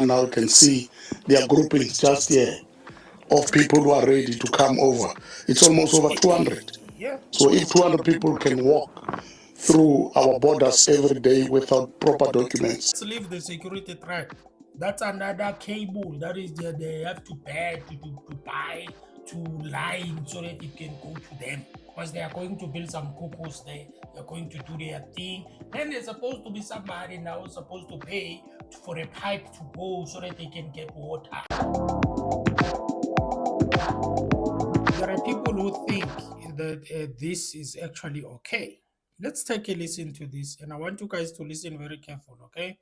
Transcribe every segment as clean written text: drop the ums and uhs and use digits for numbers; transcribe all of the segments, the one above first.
now you can see there are groupings just here of people who are ready to come over. It's almost over 200. So if 200 people can walk through our borders every day without proper documents. Let's leave the security threat. That's another cable that is there. They have to pay to buy to line so that it can go to them, because they are going to build some cuckoos there. They're going to do their thing. Then there's supposed to be somebody now supposed to pay for a pipe to go so that they can get water. There are people who think that this is actually okay. Let's take a listen to this, and I want you guys to listen very careful, okay?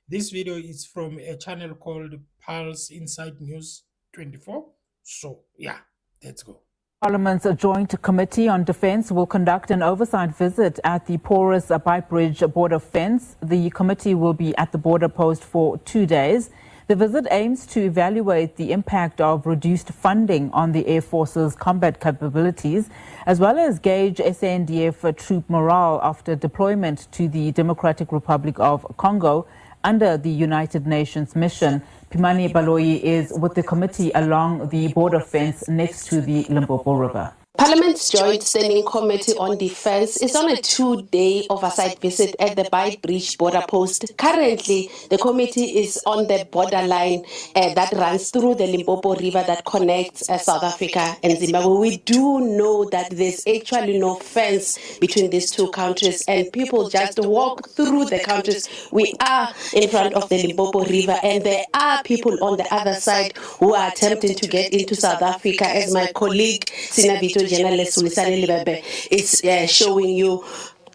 This video is from a channel called Pulse Inside News 24. So, yeah, let's go. Parliament's Joint Committee on Defence will conduct an oversight visit at the porous Beitbridge border fence. The committee will be at the border post for 2 days. The visit aims to evaluate the impact of reduced funding on the Air Force's combat capabilities, as well as gauge SANDF troop morale after deployment to the Democratic Republic of Congo under the United Nations mission. Pimani Baloyi is with the committee along the border fence next to the Limpopo River. Parliament's Joint Standing Committee on Defence is on a 2-day oversight visit at the Beitbridge border post. Currently, the committee is on the borderline that runs through the Limpopo River that connects South Africa and Zimbabwe. We do know that there's actually no fence between these two countries, and people just walk through the countries. We are in front of the Limpopo River, and there are people on the other side who are attempting to get into South Africa, as my colleague Sinabito journalist Ulisani Libebe is showing you.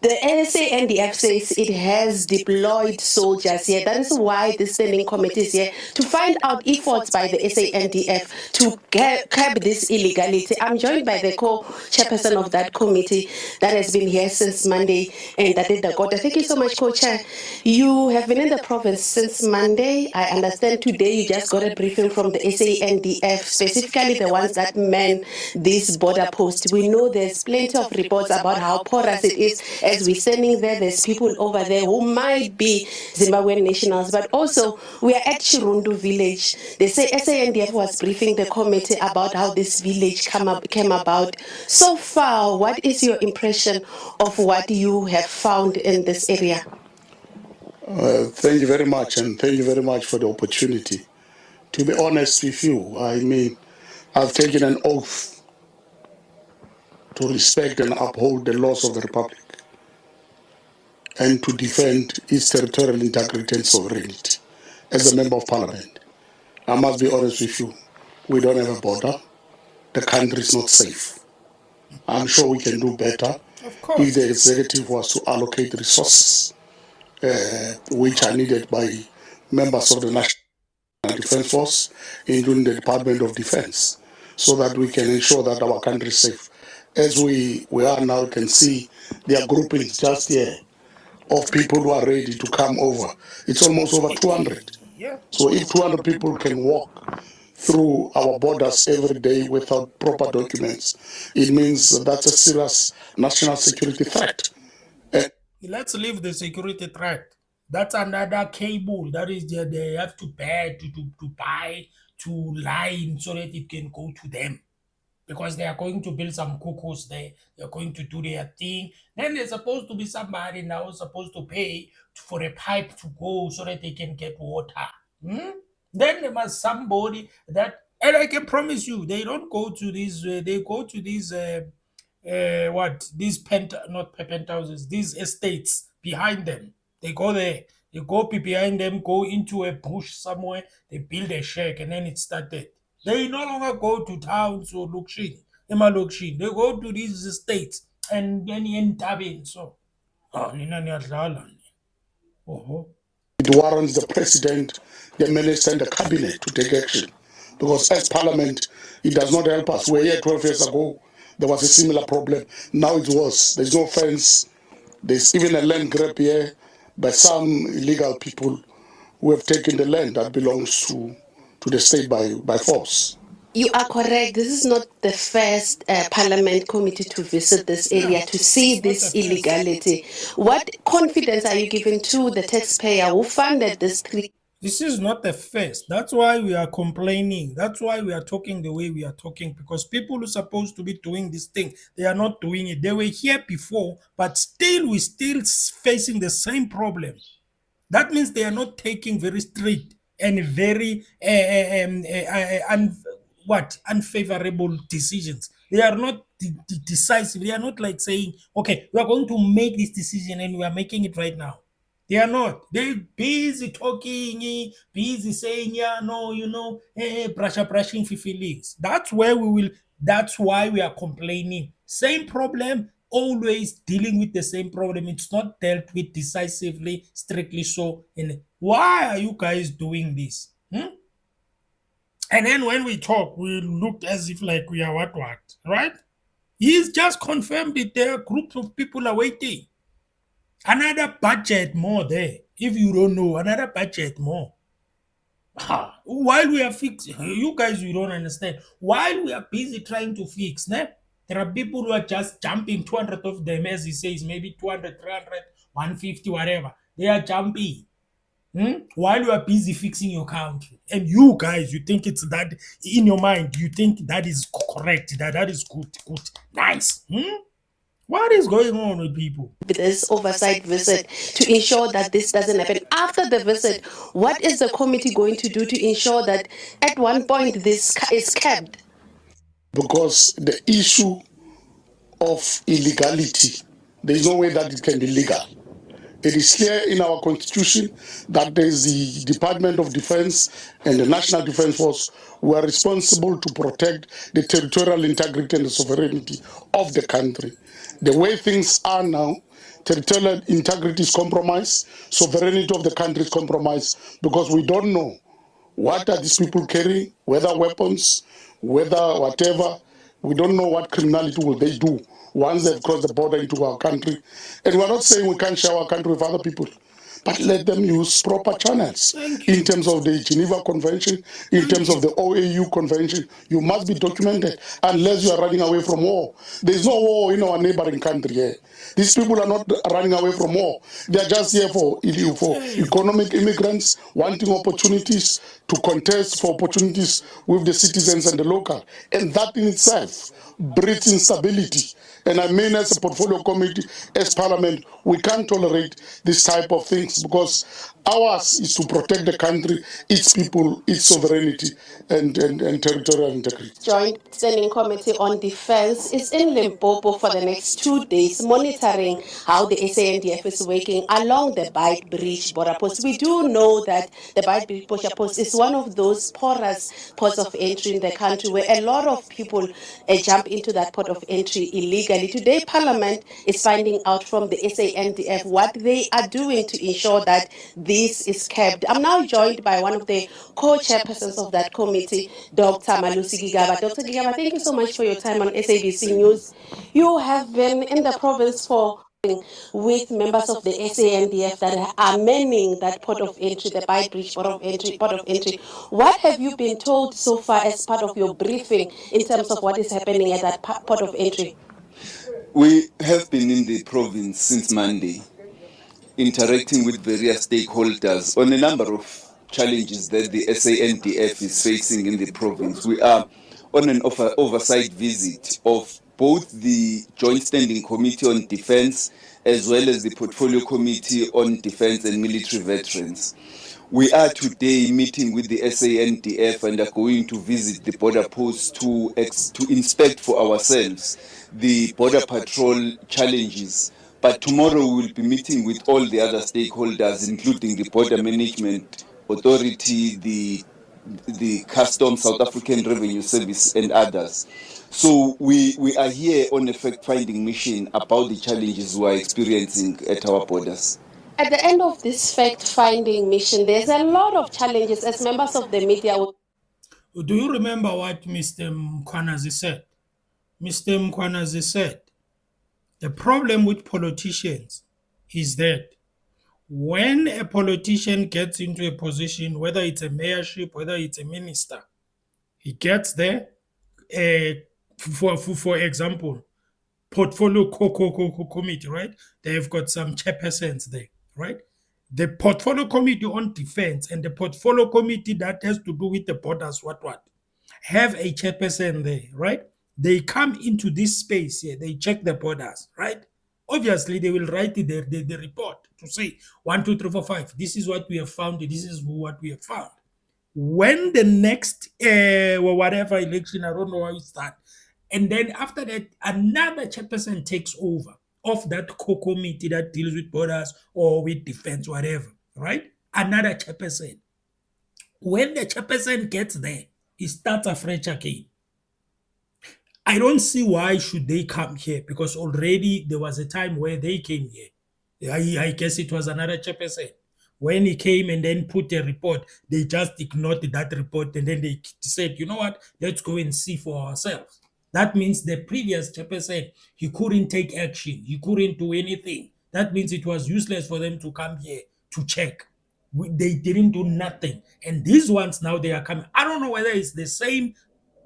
The SANDF says it has deployed soldiers here. That is why the standing committee is here, to find out efforts by the SANDF to curb this illegality. I'm joined by the co-chairperson of that committee that has been here since Monday, and that is Dakota. Thank you so much, co-chair. You have been in the province since Monday. I understand today you just got a briefing from the SANDF, specifically the ones that man this border post. We know there's plenty of reports about how porous it is. As we're standing there, there's people over there who might be Zimbabwean nationals, but also we are at Chirundu village. They say SANDF was briefing the committee about how this village came about. So far, what is your impression of what you have found in this area? Thank you very much, and thank you very much for the opportunity. To be honest with you, I mean, I've taken an oath to respect and uphold the laws of the Republic and to defend its territorial integrity and sovereignty. As a member of Parliament, I must be honest with you, we don't have a border. The country is not safe. I'm sure we can do better if the executive was to allocate resources which are needed by members of the National Defence Force, including the Department of Defence, so that we can ensure that our country is safe. As we are now, you can see there are groupings just here of people who are ready to come over. It's almost over 200. So if 200 people can walk through our borders every day without proper documents, it means that's a serious national security threat. Let's leave the security threat. That's another cable that is there. They have to pay to buy to line so that it can go to them, because they are going to build some cuckoos there. They're going to do their thing. Then there's supposed to be somebody now supposed to pay for a pipe to go so that they can get water. Then there must somebody that, and I can promise you, they don't go to these. They go to these these not penthouses, these estates behind them. They go there. They go behind them, go into a bush somewhere. They build a shack, and then it started. They no longer go to towns or lokshin. They go to these estates and then in Tabin. So, It warrants the president, the minister, and the cabinet to take action. Because as Parliament, it does not help us. We were here 12 years ago. There was a similar problem. Now it's worse. There's no fence. There's even a land grab here by some illegal people who have taken the land that belongs to the state by force. You are correct. This is not the first Parliament committee to visit this area to see this illegality. What confidence are you giving to the taxpayer who funded this? This is not the first. That's why we are complaining. That's why we are talking the way we are talking, because people who are supposed to be doing this thing, they are not doing it. They were here before, but still, we're still facing the same problem. That means they are not taking very strict and very unfavorable decisions. They are not decisive. They are not like saying, okay, we are going to make this decision and we are making it right now. They are not. They're busy talking, busy saying, yeah, no, brushing feelings. That's where we will, that's why we are complaining. Same problem, always dealing with the same problem. It's not dealt with decisively, strictly so. And why are you guys doing this? And then when we talk, we look as if like we are what, right? He's just confirmed it. There are groups of people are waiting. Another budget more there. If you don't know, another budget more. While we are fixing, you guys, you don't understand. While we are busy trying to fix, there are people who are just jumping, 200 of them, as he says, maybe 200, 300, 150, whatever. They are jumping. While you are busy fixing your country. And you guys, you think it's that, in your mind, you think that is correct, that is good, nice. What is going on with people? This oversight visit to ensure that this doesn't happen. After the visit, what is the committee going to do to ensure that at one point this is kept? Because the issue of illegality, there is no way that it can be legal. It is clear in our constitution that there is the Department of Defense and the National Defense Force who are responsible to protect the territorial integrity and the sovereignty of the country. The way things are now, territorial integrity is compromised, sovereignty of the country is compromised, because we don't know what are these people carrying, whether weapons, whether whatever. We don't know what criminality will they do once they've crossed the border into our country. And we're not saying we can't share our country with other people, but let them use proper channels in terms of the Geneva Convention, in terms of the OAU Convention. You must be documented unless you are running away from war. There's no war in our neighboring country here. These people are not running away from war. They are just here for economic immigrants wanting opportunities to contest for opportunities with the citizens and the local. And that in itself breeds instability. And I mean, as a portfolio committee, as parliament, we can't tolerate this type of things, because ours is to protect the country, its people, its sovereignty, and territorial integrity. Joint Standing Committee on Defense is in Limpopo for the next 2 days, monitoring how the SANDF is working along the Beit Bridge border post. We do know that the Beit Bridge border post is one of those porous ports of entry in the country where a lot of people jump into that port of entry illegally. Today, Parliament is finding out from the SANDF what they are doing to ensure that this is kept. I'm now joined by one of the co-chairpersons of that committee, Dr. Malusi Gigaba. Dr. Gigaba, thank you so much for your time on SABC News. You have been in the province for with members of the SANDF that are manning that port of entry, the Beit Bridge port of entry. What have you been told so far as part of your briefing in terms of what is happening at that port of entry? We have been in the province since Monday, interacting with various stakeholders on a number of challenges that the SANDF is facing in the province. We are on an oversight visit of both the Joint Standing Committee on Defense as well as the Portfolio Committee on Defense and Military Veterans. We are today meeting with the SANDF and are going to visit the border post to inspect for ourselves the border patrol challenges. But tomorrow we will be meeting with all the other stakeholders, including the Border Management Authority, the Customs, South African Revenue Service, and others. So we are here on a fact-finding mission about the challenges we are experiencing at our borders. At the end of this fact-finding mission, there's a lot of challenges as members of the media. Do you remember what Mr. Mkwanazi said? Mr. Mkwanazi said, the problem with politicians is that when a politician gets into a position, whether it's a mayorship, whether it's a minister, he gets there, for example, Portfolio Commttee, right? They've got some chairpersons there, right? The Portfolio Committee on Defense and the Portfolio Committee that has to do with the borders, what, have a chairperson there, right? They come into this space here, they check the borders, right? Obviously, they will write the report to say 1, 2, 3, 4, 5. This is what we have found. This is what we have found. When the next or whatever election, I don't know how it starts, and then after that, another chairperson takes over of that committee that deals with borders or with defense, whatever, right? Another chairperson. When the chairperson gets there, it starts afresh again. I don't see why should they come here, because already there was a time where they came here. I guess it was another chairperson. When he came and then put a report, they just ignored that report and then they said, you know what, let's go and see for ourselves. That means the previous chairperson, he couldn't take action. He couldn't do anything. That means it was useless for them to come here to check. They didn't do nothing. And these ones now, they are coming. I don't know whether it's the same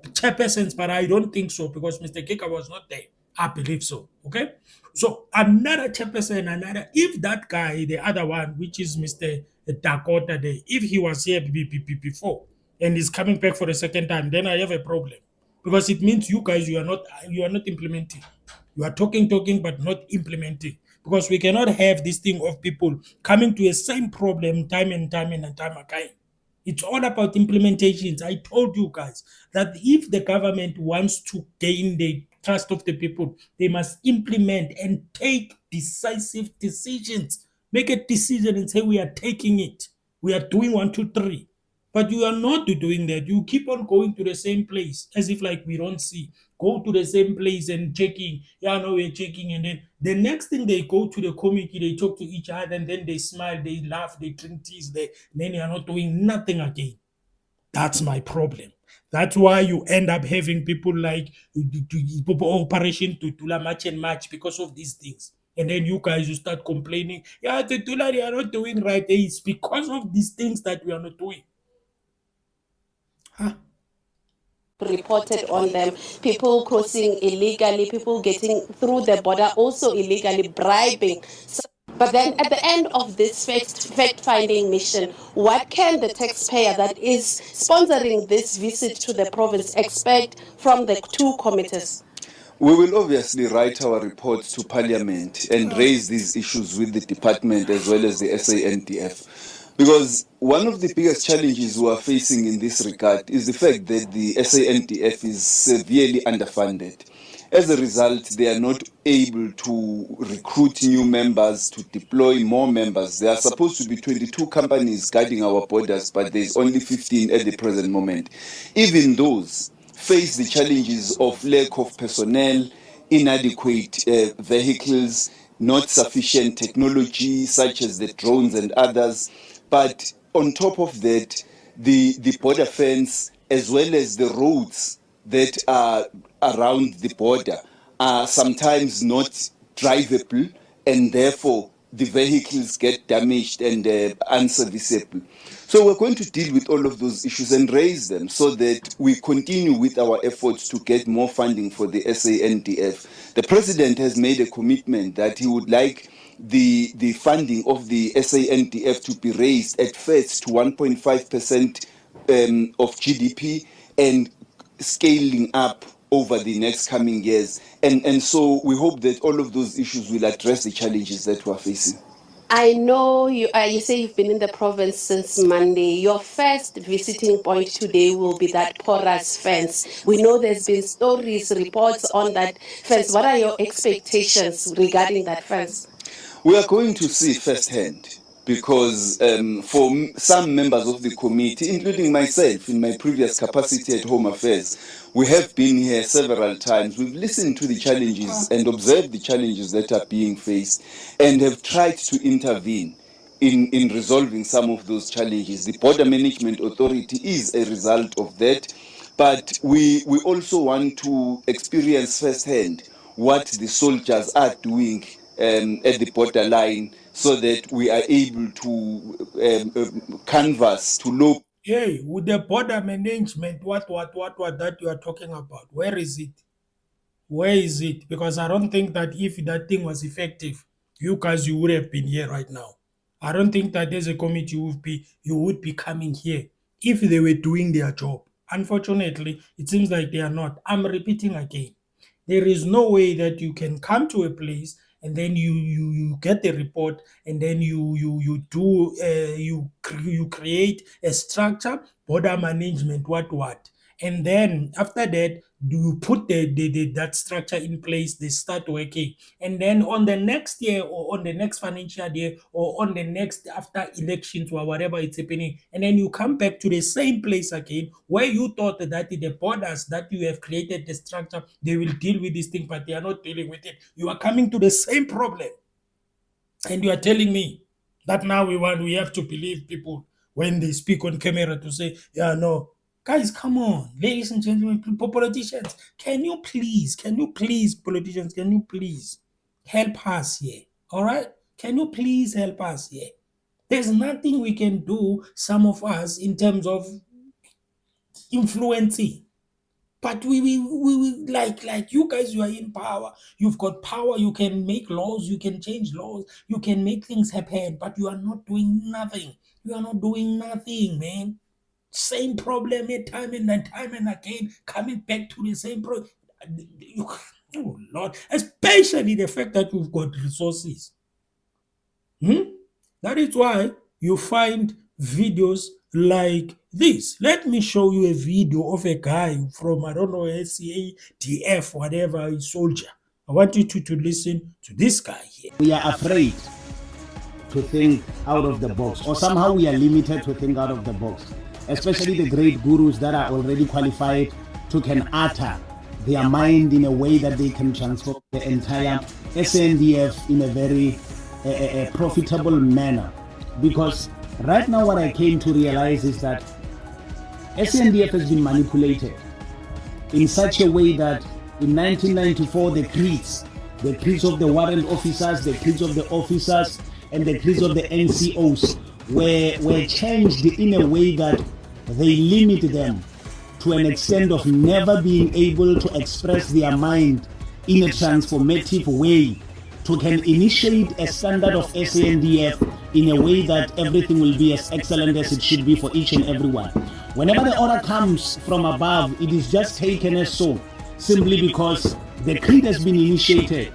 chairpersons, but I don't think so because Mr. Kika was not there. I believe so. Okay. So another chairperson, if that guy, the other one, which is Mr. Dakota, if he was here before and is coming back for the second time, then I have a problem because it means you guys, you are not implementing. You are talking, but not implementing. Because we cannot have this thing of people coming to a same problem time and time again. It's all about implementations. I told you guys that if the government wants to gain the trust of the people, they must implement and take decisive decisions. Make a decision and say, we are taking it. We are doing 1, 2, 3. But you are not doing that. You keep on going to the same place as if like we don't see. Go to the same place and checking. Yeah, no, we're checking. And then the next thing they go to the committee, they talk to each other and then they smile, they laugh, they drink teas, then they are not doing nothing again. That's my problem. That's why you end up having people like Operation Tutula Match and Match because of these things. And then you guys, you start complaining, yeah, Tutula, they are not doing right. It's because of these things that we are not doing. Reported on them, people crossing illegally, people getting through the border also illegally, bribing. But then at the end of this fact-finding mission, what can the taxpayer that is sponsoring this visit to the province expect from the two committees? We will obviously write our reports to Parliament and raise these issues with the department as well as the SANDF. Because one of the biggest challenges we are facing in this regard is the fact that the SANDF is severely underfunded. As a result, they are not able to recruit new members, to deploy more members. There are supposed to be 22 companies guarding our borders, but there's only 15 at the present moment. Even those face the challenges of lack of personnel, inadequate vehicles, not sufficient technology such as the drones and others. But on top of that, the border fence as well as the roads that are around the border are sometimes not drivable, and therefore the vehicles get damaged and unserviceable. So we're going to deal with all of those issues and raise them so that we continue with our efforts to get more funding for the SANDF. The president has made a commitment that he would like the funding of the SANDF to be raised at first to 1.5% of GDP and scaling up over the next coming years. And so we hope that all of those issues will address the challenges that we're facing. I know you say you've been in the province since Monday. Your first visiting point today will be that porous fence. We know there's been stories, reports on that fence. What are your expectations regarding that fence? We are going to see firsthand because for some members of the committee, including myself in my previous capacity at Home Affairs, we have been here several times. We've listened to the challenges and observed the challenges that are being faced and have tried to intervene in resolving some of those challenges. The Border Management Authority is a result of that, but we also want to experience firsthand what the soldiers are doing at the borderline so that we are able to canvas, to look. Hey, with the border management, what that you are talking about? Where is it? Where is it? Because I don't think that if that thing was effective, you guys, you would have been here right now. I don't think that as a committee you would be coming here if they were doing their job. Unfortunately, it seems like they are not. I'm repeating again. There is no way that you can come to a place and then you get the report and then you create a structure, border management, what, and then after that you put that structure in place. They start working, and then on the next year or on the next financial year or on the next after elections or whatever it's happening, and then you come back to the same place again where you thought that the borders that you have created the structure, they will deal with this thing, but they are not dealing with it. You are coming to the same problem, and you are telling me that now we have to believe people when they speak on camera to say, yeah, no. Guys, come on, ladies and gentlemen, politicians, can you please, politicians, can you please help us here? All right? Can you please help us here? There's nothing we can do, some of us, in terms of influencing. But we like you guys, you are in power. You've got power. You can make laws. You can change laws. You can make things happen. But you are not doing nothing. You are not doing nothing, man. Same problem time and again, coming back to the same problem. Oh Lord, especially the fact that you've got resources. That is why you find videos like this. Let me show you a video of a guy from, I don't know, SCADF, whatever, a soldier. I want you to listen to this guy here. We are afraid to think out of the box, or somehow we are limited to think out of the box, especially the great gurus that are already qualified to can utter their mind in a way that they can transform the entire SNDF in a very profitable manner. Because right now what I came to realize is that SNDF has been manipulated in such a way that in 1994 the creeds of the warrant officers, the creeds of the officers, and the creeds of the NCOs were changed in a way that they limit them to an extent of never being able to express their mind in a transformative way, to can initiate a standard of SANDF in a way that everything will be as excellent as it should be for each and everyone. Whenever the order comes from above, it is just taken as so, simply because the creed has been initiated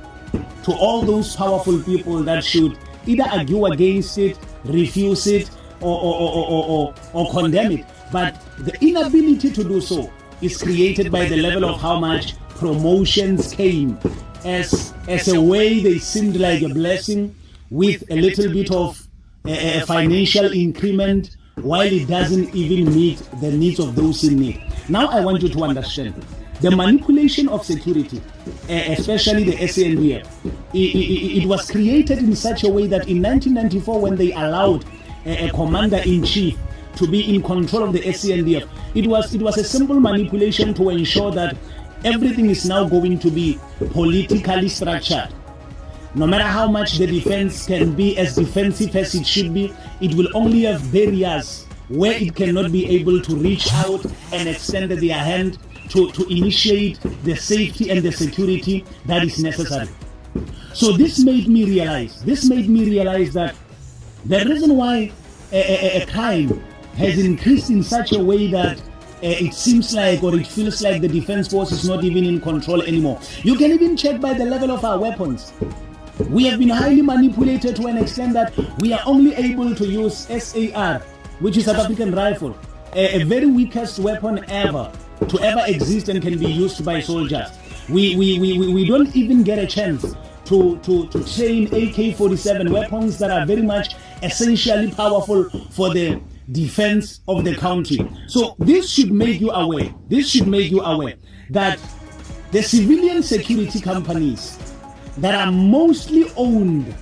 to all those powerful people that should either argue against it, refuse it, or condemn it. But the inability to do so is created by the level of how much promotions came. As a way, they seemed like a blessing with a little bit of a financial increment, while it doesn't even meet the needs of those in need. Now I want you to understand the manipulation of security, especially the SANDF. It was created in such a way that in 1994, when they allowed a commander-in-chief to be in control of the SANDF, it was a simple manipulation to ensure that everything is now going to be politically structured. No matter how much the defense can be as defensive as it should be, it will only have barriers where it cannot be able to reach out and extend their hand to initiate the safety and the security that is necessary. So this made me realize that the reason why a crime has increased in such a way that it seems like, or it feels like, the defense force is not even in control anymore. You can even check by the level of our weapons. We have been highly manipulated to an extent that we are only able to use SAR, which is South African rifle, a very weakest weapon ever to ever exist and can be used by soldiers. We don't even get a chance to train AK-47 weapons that are very much essentially powerful for the defense of the country. So this should make you aware. That the civilian security companies that are mostly owned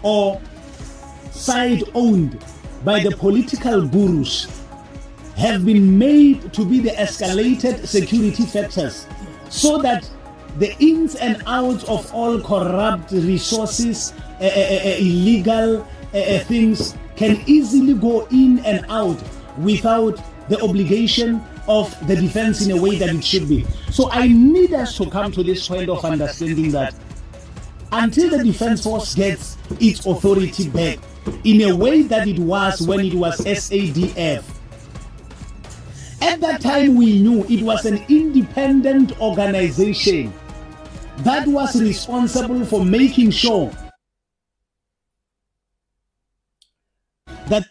or side-owned by the political gurus have been made to be the escalated security factors, so that the ins and outs of all corrupt resources, illegal things can easily go in and out without the obligation of the defense in a way that it should be. So I need us to come to this point of understanding that until the defense force gets its authority back, in a way that it was when it was SADF. At that time, we knew it was an independent organization that was responsible for making sure that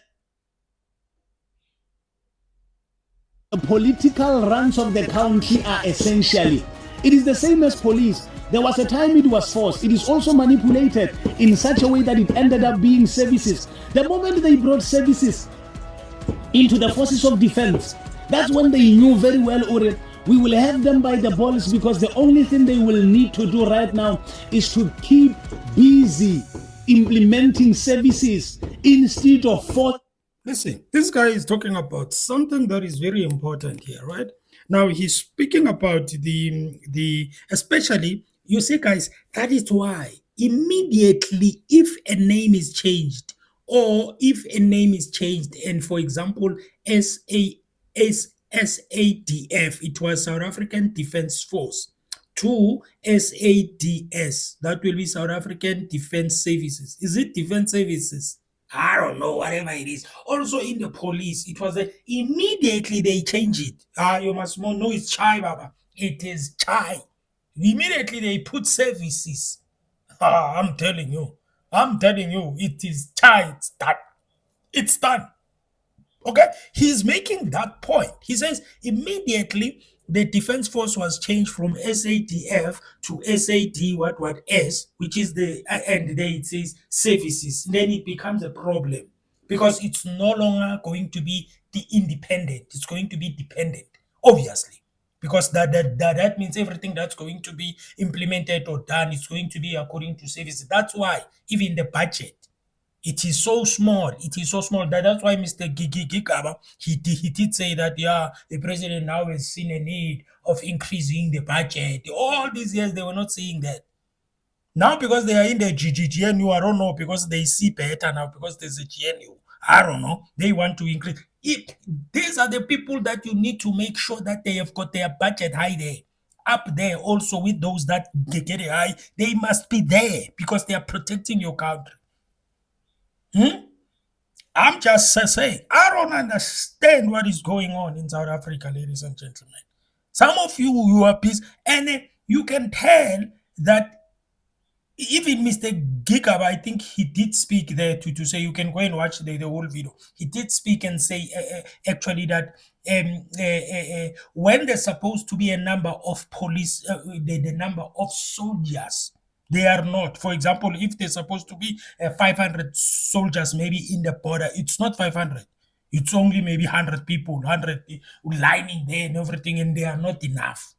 the political ranks of the country are essentially. It is the same as police. There was a time it was forced. It is also manipulated in such a way that it ended up being services. The moment they brought services into the forces of defense, that's when they knew very well, Uri, we will have them by the balls, because the only thing they will need to do right now is to keep busy implementing services instead of force. Listen, this guy is talking about something that is very important here, right? Now he's speaking about the especially, you see, guys, that is why immediately if a name is changed, or if a name is changed, and for example, SADF, it was South African Defence Force, to SADS, that will be South African Defence Services. Is it Defence Services? I don't know, whatever it is. Also in the police, it was immediately they change it. You must know it's Chai, Baba. It is Chai. Immediately they put services. I'm telling you. It is Chai. It's done. It's done. Okay, he's making that point. He says immediately the defense force was changed from SADF to SAD which is the and there it says services. Then it becomes a problem because it's no longer going to be the independent. It's going to be dependent, obviously, because that means everything that's going to be implemented or done is going to be according to services. That's why even the budget, it is so small. It is so small that's why Mr. Gigaba, he did say that, yeah, the president now has seen a need of increasing the budget. All these years, they were not saying that. Now, because they are in the GNU, I don't know, because they see better now, because there's a GNU, I don't know, they want to increase. These are the people that you need to make sure that they have got their budget high there. Up there also with those that get it high, they must be there because they are protecting your country. I'm just saying, I don't understand what is going on in South Africa, ladies and gentlemen. Some of you are pissed, and you can tell that even Mr. Gigab, I think he did speak there to say, you can go and watch the whole video. He did speak and say actually that when there's supposed to be a number of police, the number of soldiers, they are not. For example, if there's supposed to be 500 soldiers maybe in the border, it's not 500. It's only maybe 100 people, 100 lining there and everything, and they are not enough.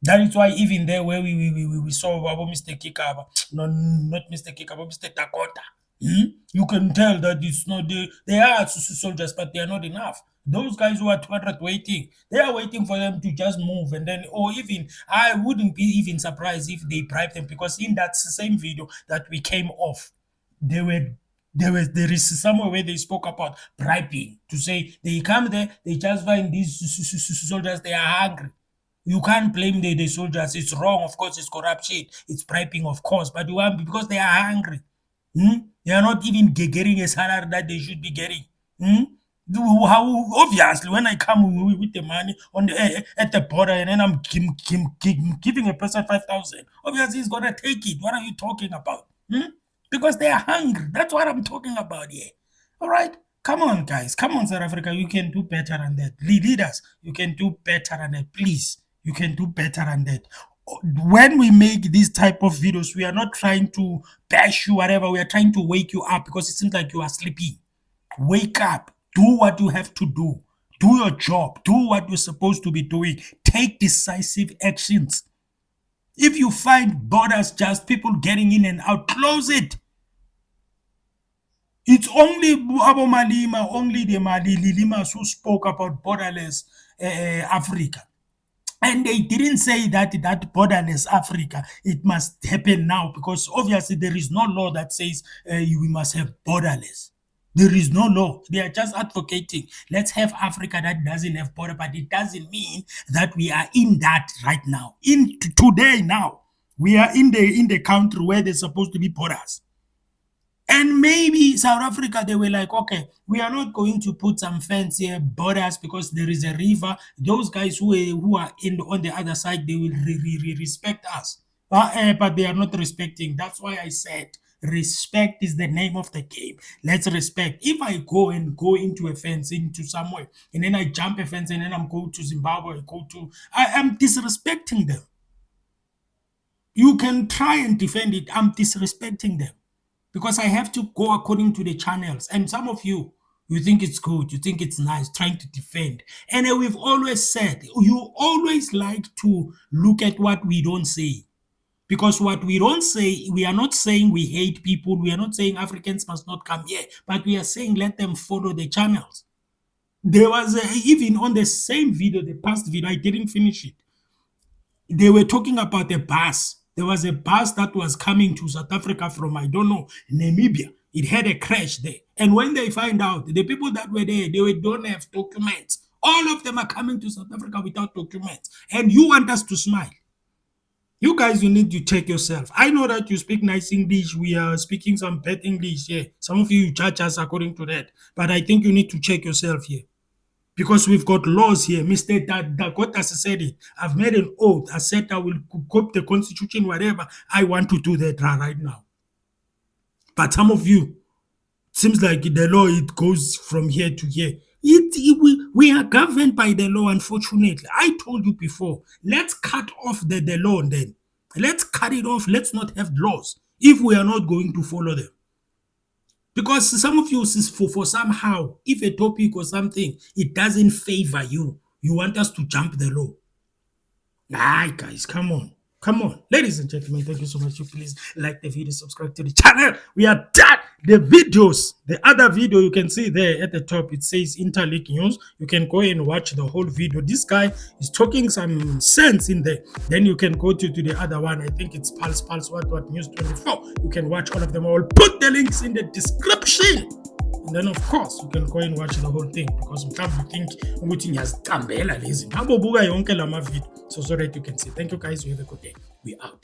That is why even there where we saw Mr. Kikaba, no, not Mr. Kikaba, Mr. Dakota, you can tell that it's not they are soldiers, but they are not enough. Those guys who are 200 waiting, they are waiting for them to just move, and then, or even, I wouldn't be even surprised if they bribe them, because in that same video that we came off, there is somewhere where they spoke about bribing, to say they come there, they just find these soldiers, they are hungry. You can't blame the soldiers. It's wrong. Of course, it's corruption. It's bribing, of course. But because they are hungry. They are not even getting a salary that they should be getting. How obviously, when I come with the money on the at the border, and then I'm giving a person 5,000, obviously he's gonna take it. What are you talking about? Because they are hungry. That's what I'm talking about here. All right. Come on, guys. Come on, South Africa. You can do better than that. Leaders, you can do better than that. Please, you can do better than that. When we make these type of videos, we are not trying to bash you, whatever. We are trying to wake you up, because it seems like you are sleeping. Wake up. Do what you have to do. Do your job. Do what you're supposed to be doing. Take decisive actions. If you find borders just people getting in and out, close it. It's only Abu Malima, only the Malilimas who spoke about borderless Africa. And they didn't say that borderless Africa, it must happen now, because obviously there is no law that says we must have borderless. There is no law. They are just advocating, let's have Africa that doesn't have border, but it doesn't mean that we are in that right now. Today now, we are in the country where there's supposed to be borders. And maybe South Africa, they were like, okay, we are not going to put some fence here, borders, because there is a river. Those guys who are on the other side, they will respect us. But they are not respecting. That's why I said respect is the name of the game. Let's respect. If I go into a fence, into somewhere, and then I jump a fence, and then I'm going to Zimbabwe, I am disrespecting them. You can try and defend it. I'm disrespecting them because I have to go according to the channels. And some of you think it's good, you think it's nice, trying to defend. And we've always said, you always like to look at what we don't say. Because what we don't say, we are not saying we hate people, we are not saying Africans must not come here, but we are saying let them follow the channels. There was even on the same video, the past video, I didn't finish it. They were talking about a bus. There was a bus that was coming to South Africa from, I don't know, Namibia. It had a crash there. And when they find out, the people that were there, don't have documents. All of them are coming to South Africa without documents. And you want us to smile. You guys, you need to check yourself. I know that you speak nice English. We are speaking some bad English here. Some of you judge us according to that. But I think you need to check yourself here. Because we've got laws here. Mr. Dakota said it. I've made an oath. I said I will copy the constitution, whatever. I want to do that right now. But some of you, seems like the law, it goes from here to here. We are governed by the law, unfortunately. I told you before, let's cut off the law then. Let's cut it off. Let's not have laws if we are not going to follow them. Because some of you, for somehow, if a topic or something, it doesn't favor you, you want us to jump the law. Nah, guys, come on. Come on. Ladies and gentlemen, thank you so much. You please like the video, subscribe to the channel. We are done. The videos, the other video you can see there at the top, it says Interlink News. You can go and watch the whole video. This guy is talking some sense in there. Then you can go to the other one. I think it's Pulse what News 24. You can watch all of them. I will put the links in the description. And then, of course, you can go and watch the whole thing because you think so that you can see. Thank you, guys. You have a good day. We out.